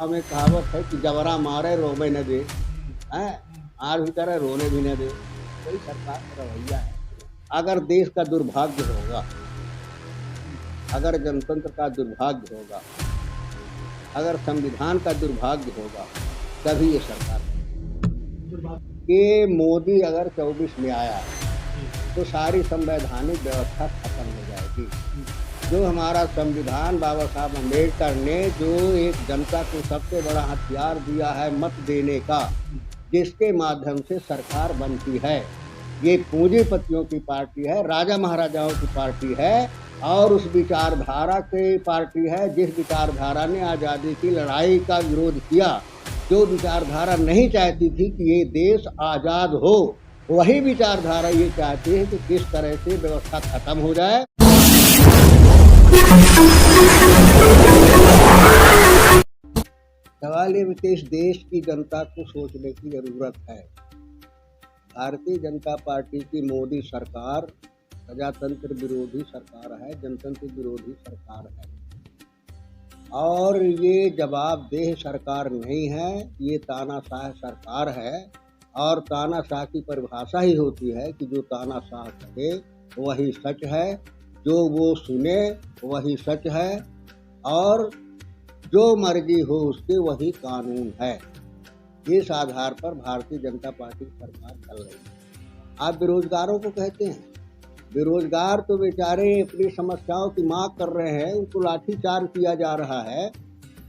में कहावत है कि जबरा मारे रोवे न दे, हैं आज भी करे रोने भी न दे। कोई सरकार का रवैया है। अगर देश का दुर्भाग्य होगा, अगर जनतंत्र का दुर्भाग्य होगा, अगर संविधान का दुर्भाग्य होगा, तभी ये सरकार कि मोदी अगर 24 में आया तो सारी संवैधानिक व्यवस्था खत्म हो जाएगी। जो हमारा संविधान बाबा साहब अम्बेडकर ने जो एक जनता को सबसे बड़ा हथियार दिया है मत देने का, जिसके माध्यम से सरकार बनती है, ये पूंजीपतियों की पार्टी है, राजा महाराजाओं की पार्टी है और उस विचारधारा की पार्टी है जिस विचारधारा ने आज़ादी की लड़ाई का विरोध किया। जो विचारधारा नहीं चाहती थी कि ये देश आज़ाद हो, वही विचारधारा ये चाहती है कि किस तरह से व्यवस्था खत्म हो जाए। सवाल ये कि इस देश की जनता को सोचने की जरूरत है। भारतीय जनता पार्टी की मोदी सरकार प्रजातंत्र विरोधी सरकार है, जनतंत्र विरोधी सरकार है और ये जवाबदेह सरकार नहीं है, ये तानाशाह सरकार है। और तानाशाह की परिभाषा ही होती है कि जो तानाशाह कहे वही सच है, जो वो सुने वही सच है और जो मर्जी हो उसके वही कानून है। इस आधार पर भारतीय जनता पार्टी की सरकार चल रही है। आप बेरोजगारों को कहते हैं, बेरोजगार तो बेचारे अपनी समस्याओं की मांग कर रहे हैं, उनको लाठीचार्ज किया जा रहा है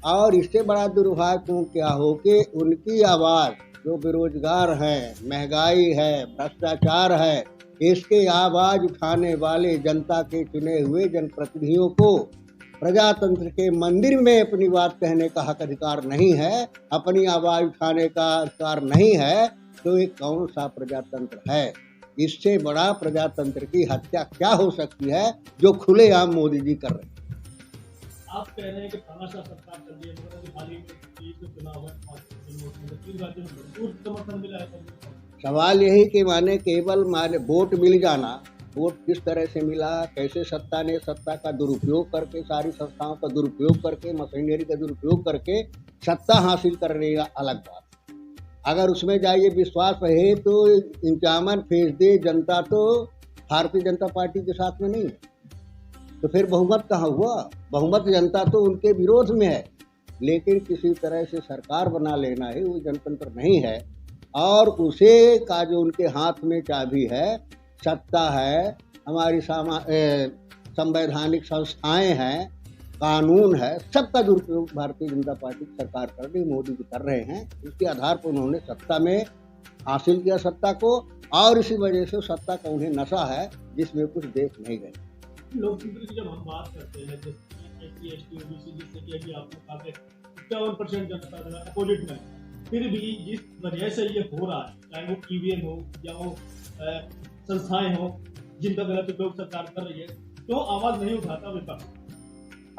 और इससे बड़ा दुर्भाग्य क्या हो कि उनकी आवाज़, जो बेरोजगार हैं, महंगाई है, भ्रष्टाचार है, इसके आवाज़ उठाने वाले जनता के चुने हुए जनप्रतिनिधियों को प्रजातंत्र के मंदिर में अपनी बात कहने का हक अधिकार नहीं है, अपनी आवाज़ उठाने का अधिकार नहीं है, तो ये कौन सा प्रजातंत्र है? इससे बड़ा प्रजातंत्र की हत्या क्या हो सकती है जो खुलेआम मोदी जी कर रहे हैं। आप कह रहे हैं कि तानाशाह सरकार चल रही है, मगर हाल ही में जो चुनाव हुआ तीन राज्यों में भरपूर समर्थन मिला है। सवाल यही कि माने केवल वोट मिल जाना, वोट किस तरह से मिला, कैसे सत्ता ने सत्ता का दुरुपयोग करके, सारी संस्थाओं का दुरुपयोग करके, मशीनरी का दुरुपयोग करके सत्ता हासिल कर रही है, अलग बात। अगर उसमें जाइए विश्वास है तो 51% जनता तो भारतीय जनता पार्टी के साथ में नहीं है, तो फिर बहुमत कहाँ हुआ? बहुमत जनता तो उनके विरोध में है। लेकिन किसी तरह से सरकार बना लेना है, वो जनतंत्र नहीं है और उसे का जो उनके हाथ में चाबी है, सत्ता है, हमारी संवैधानिक संस्थाएं हैं, कानून है, सबका दुरुपयोग भारतीय जनता पार्टी की सरकार कर रही, मोदी जी कर रहे हैं। इसके आधार पर उन्होंने सत्ता में हासिल किया सत्ता को और इसी वजह से सत्ता का उन्हें नशा है जिसमें कुछ देख नहीं गए। लोकतंत्र की जब हम बात करते हैं, जैसे एसटी ओबीसी, जिससे कि अभी आपने कहा कि 51% जनता अपोजिट में, फिर भी जिस वजह से ये हो रहा है, चाहे वो ईवीएम हो या वो संस्थाएं हो जिनका गलत उपयोग सरकार कर रही है, तो आवाज नहीं उठाता विपक्ष।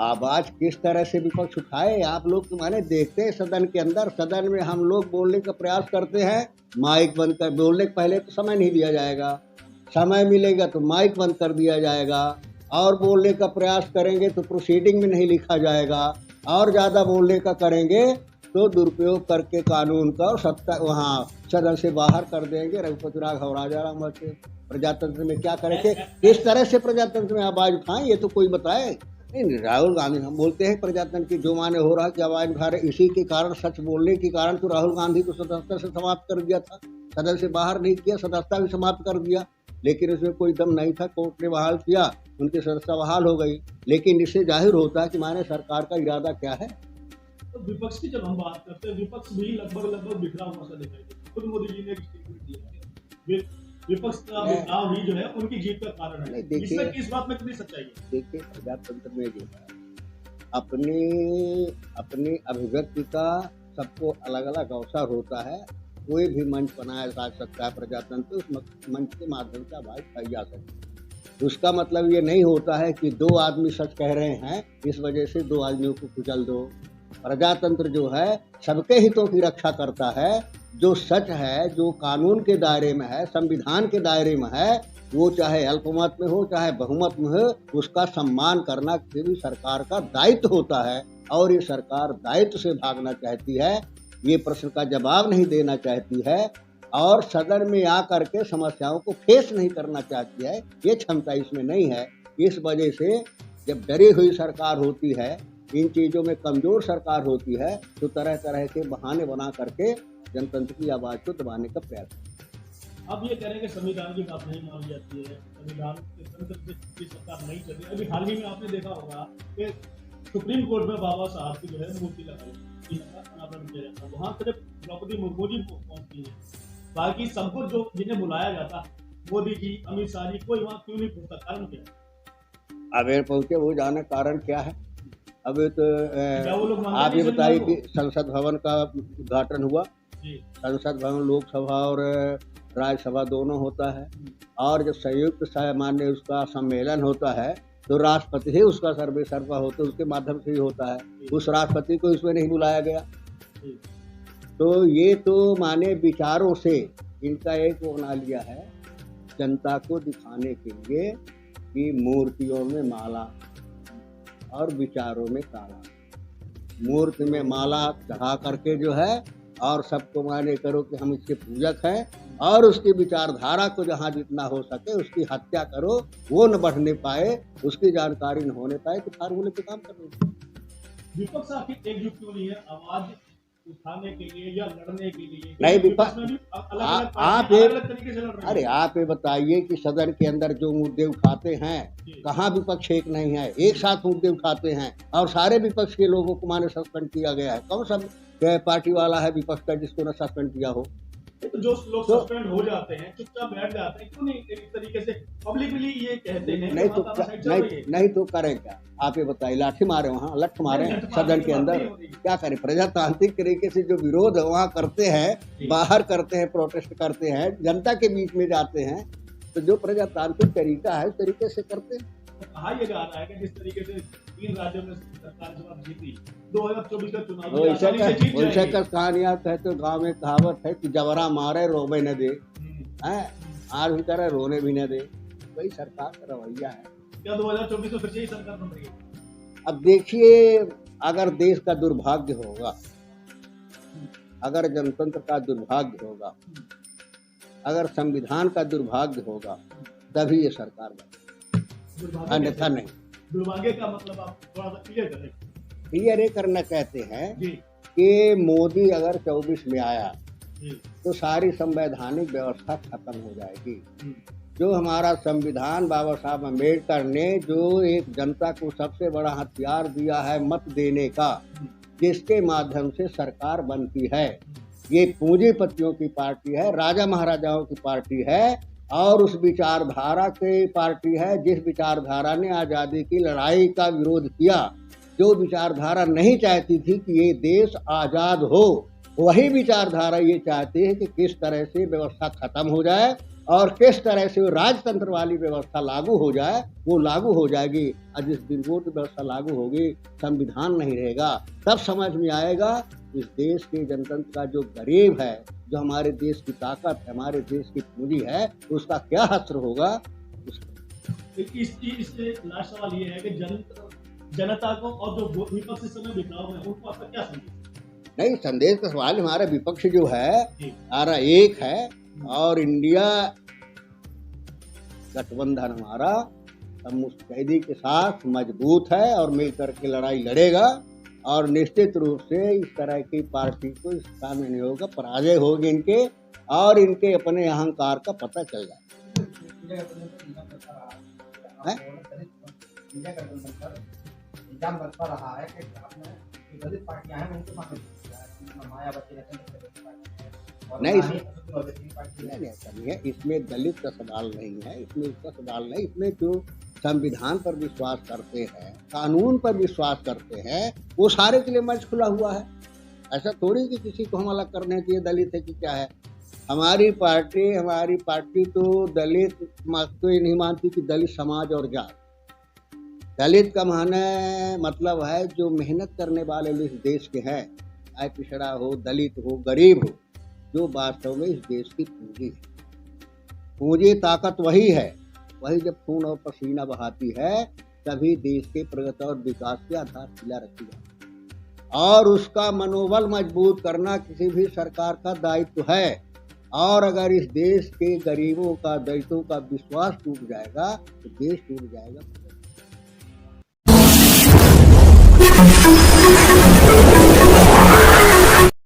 आवाज किस तरह से विपक्ष उठाए? आप लोग तो माने देखते हैं सदन के अंदर, सदन में हम लोग बोलने का प्रयास करते हैं, माइक बंद कर, बोलने के पहले तो समय नहीं दिया जाएगा, समय मिलेगा तो माइक बंद कर दिया जाएगा और बोलने का प्रयास करेंगे तो प्रोसीडिंग में नहीं लिखा जाएगा और ज़्यादा बोलने का करेंगे तो दुरुपयोग करके कानून का और सत्ता वहाँ सदन से बाहर कर देंगे। रघुपति राघव राजा राम बच्चे प्रजातंत्र में क्या करेंगे, किस तरह से प्रजातंत्र में आवाज़ उठाएं, ये तो कोई बताए। नहीं, राहुल गांधी, हम बोलते हैं प्रजातंत्र की जो माने हो रहा कि आवाज़ उठा रहे, इसी के कारण, सच बोलने के कारण तो राहुल गांधी को सदस्यता से समाप्त कर दिया था, सदन से बाहर नहीं किया, सदस्यता भी समाप्त कर दिया, लेकिन उसमें कोई दम नहीं था, कोर्ट ने बहाल किया, उनकी सदस्यता बहाल हो गई। लेकिन इससे जाहिर होता है कि माने सरकार का इरादा क्या है। तो विपक्ष की जब हम बात करते हैं, विपक्ष भी लगभग बिखरा हुआ सा दिखाई देता है। खुद मोदी जी ने एक स्टेटमेंट दिया है, विपक्ष का बिखराव ही जो है उनकी जीत का कारण है। इसमें किस बात में कितनी सच्चाई है? देखिए, प्रजातंत्र में जो है अपनी अभिव्यक्ति का सबको अलग अलग अवसर होता है, कोई भी मंच बनाया जा सकता है प्रजातंत्र, उस मंच के माध्यम से आवाज़ उठाई जा सकती है। उसका मतलब ये नहीं होता है कि दो आदमी सच कह रहे हैं इस वजह से दो आदमियों को कुचल दो। प्रजातंत्र जो है सबके हितों की रक्षा करता है, जो सच है, जो कानून के दायरे में है, संविधान के दायरे में है, वो चाहे अल्पमत में हो चाहे बहुमत में हो, उसका सम्मान करना भी सरकार का दायित्व होता है। और ये सरकार दायित्व से भागना चाहती है, ये प्रश्न का जवाब नहीं देना चाहती है और सदन में आकर के समस्याओं को फेस नहीं करना चाहती है, ये क्षमता इसमें नहीं है। इस वजह से जब डरी हुई सरकार होती है, इन चीज़ों में कमज़ोर सरकार होती है, तो तरह तरह के बहाने बना करके जनतंत्र की आवाज़ को दबाने का प्रयास। अब ये कह रहे हैं कि संविधान की बात नहीं मानी जाती है, संविधान के तंत्र की सरकार नहीं चल रही। अभी हाल ही में आपने देखा होगा कि सुप्रीम कोर्ट में बाबा साहब की जो है मूर्ति लगाई, अनावरण किया जाता, वहाँ सिर्फ द्रौपदी मुर्मू जी पहुँचती है, बाकी सबको जो जिन्हें बुलाया जाता, मोदी जी, अमित शाह जी, कोई वहाँ क्यों नहीं पहुँचता? कारण क्या है? अवेयर पहुँचे, वो जाने कारण क्या है। अब तो वो लोग आप ये बताइए कि संसद भवन का उद्घाटन हुआ, संसद भवन लोकसभा और राज्यसभा दोनों होता है, और जब संयुक्त मान्य उसका सम्मेलन होता है तो राष्ट्रपति ही उसका सर्वे सर्वा होता है, उसके माध्यम से ही होता है। उस राष्ट्रपति को इसमें नहीं बुलाया गया, तो ये तो माने विचारों से इनका एक वो बना लिया है जनता को दिखाने के लिए कि मूर्तियों में माला और विचारों में ताला। मूर्ति में माला चढ़ा करके जो है और सबको माने करो कि हम इसके पूजक हैं, और उसकी विचारधारा को जहाँ जितना हो सके उसकी हत्या करो, वो न बढ़ने पाए, उसकी जानकारी न होने पाए, तो फार्मूले पे काम करो। विपक्ष आखिर एकजुट क्यों नहीं है आवाज उठाने के लिए या लड़ने के लिए? नहीं, विपक्ष आप अलग तरीके से लड़ रहे हैं। अरे आप ये बताइए कि सदन के अंदर जो मुद्दे उठाते हैं, कहाँ विपक्ष एक नहीं है, एक साथ मुद्दे उठाते हैं, और सारे विपक्ष के लोगों को माने सस्पेंड किया गया है। कौन सा पार्टी वाला है विपक्ष का जिसको न सस्पेंड किया हो? तो जो लोग सस्पेंड हो जाते हैं, चुपचाप बैठ जाते हैं, क्यों नहीं एक तरीके से पब्लिकली ये कहते हैं? नहीं तो करें क्या? आप ये बताइए, लाठी मारे वहाँ, लठ मारे सदन के अंदर, क्या करें? प्रजातांत्रिक तरीके से जो विरोध वहाँ करते हैं, बाहर करते हैं, प्रोटेस्ट करते हैं, जनता के बीच में जाते हैं, तो जो प्रजातांत्रिक तरीका है उस तरीके से करते हैं। तो कहा यह जा रहा है कि जिस तरीके से 3 राज्यों में सरकार चुनाव जीती, 2024 का चुनाव वैसे का कहानियाँ कहते, गाँव में कहावत है कि जबरा मारे रोवे न दे, आज भी करे रोने भी न दे। वही सरकार का रवैया है। क्या 2024 में फिर से ही सरकार बन रही है? अब देखिए, अगर देश का दुर्भाग्य होगा, अगर जनतंत्र का दुर्भाग्य होगा, अगर संविधान का दुर्भाग्य होगा, तभी ये सरकार बने, अन्यथा नहीं। दुर्भाग्य का मतलब आप थोड़ा सा क्लियर करें। क्लियर ये करना चाहते हैं कि मोदी अगर 24 में आया तो सारी संवैधानिक व्यवस्था खत्म हो जाएगी। जो हमारा संविधान बाबा साहब अम्बेडकर ने जो एक जनता को सबसे बड़ा हथियार दिया है मत देने का, जिसके माध्यम से सरकार बनती है, ये पूंजीपतियों की पार्टी है, राजा महाराजाओं की पार्टी है, और उस विचारधारा की पार्टी है जिस विचारधारा ने आज़ादी की लड़ाई का विरोध किया। जो विचारधारा नहीं चाहती थी कि ये देश आज़ाद हो, वही विचारधारा ये चाहती है कि किस तरह से व्यवस्था खत्म हो जाए और किस तरह से वो राजतंत्र वाली व्यवस्था लागू हो जाए, वो लागू हो जाएगी। और जिस दिन वो व्यवस्था लागू होगी, संविधान नहीं रहेगा, तब समझ में आएगा इस देश के जनतंत्र का जो गरीब है, जो हमारे देश की ताकत है, हमारे देश की पूंजी है, उसका क्या हश्र होगा। इससे लास्ट सवाल ये है कि जनता को और जो विपक्ष इस समय बिखराव है उनको आपका क्या संदेश? नहीं, संदेश का सवाल, हमारा विपक्ष जो है हमारा एक है, और इंडिया गठबंधन हमारा सब मुस्तैदी के साथ मजबूत है और मिलकर के लड़ाई लड़ेगा, और निश्चित रूप से इस तरह की पार्टी को इस काम में नहीं होगा, पराजय होगी इनके, और इनके अपने अहंकार का पता चल जाए। नहीं, इसमें दलित का सवाल नहीं है, इसमें इसका सवाल नहीं, इसमें जो संविधान पर विश्वास करते हैं, कानून पर विश्वास करते हैं, वो सारे के लिए मंच खुला हुआ है। ऐसा थोड़ी कि किसी को हम अलग करने के लिए दलित है कि क्या है। हमारी पार्टी तो दलित तो ये नहीं मानती कि दलित समाज और जात। दलित का मतलब है जो मेहनत करने वाले इस देश के हैं, चाहे पिछड़ा हो, दलित हो, गरीब हो, जो वास्तव में इस देश की पूंजी है। पूंजी ताकत वही है वही जब खून और पसीना बहाती है तभी देश के प्रगति और विकास की आधारशिला रखी जाती है। और उसका मनोबल मजबूत करना किसी भी सरकार का दायित्व है। और अगर इस देश के गरीबों का, दलितों का विश्वास टूट जाएगा तो देश टूट जाएगा।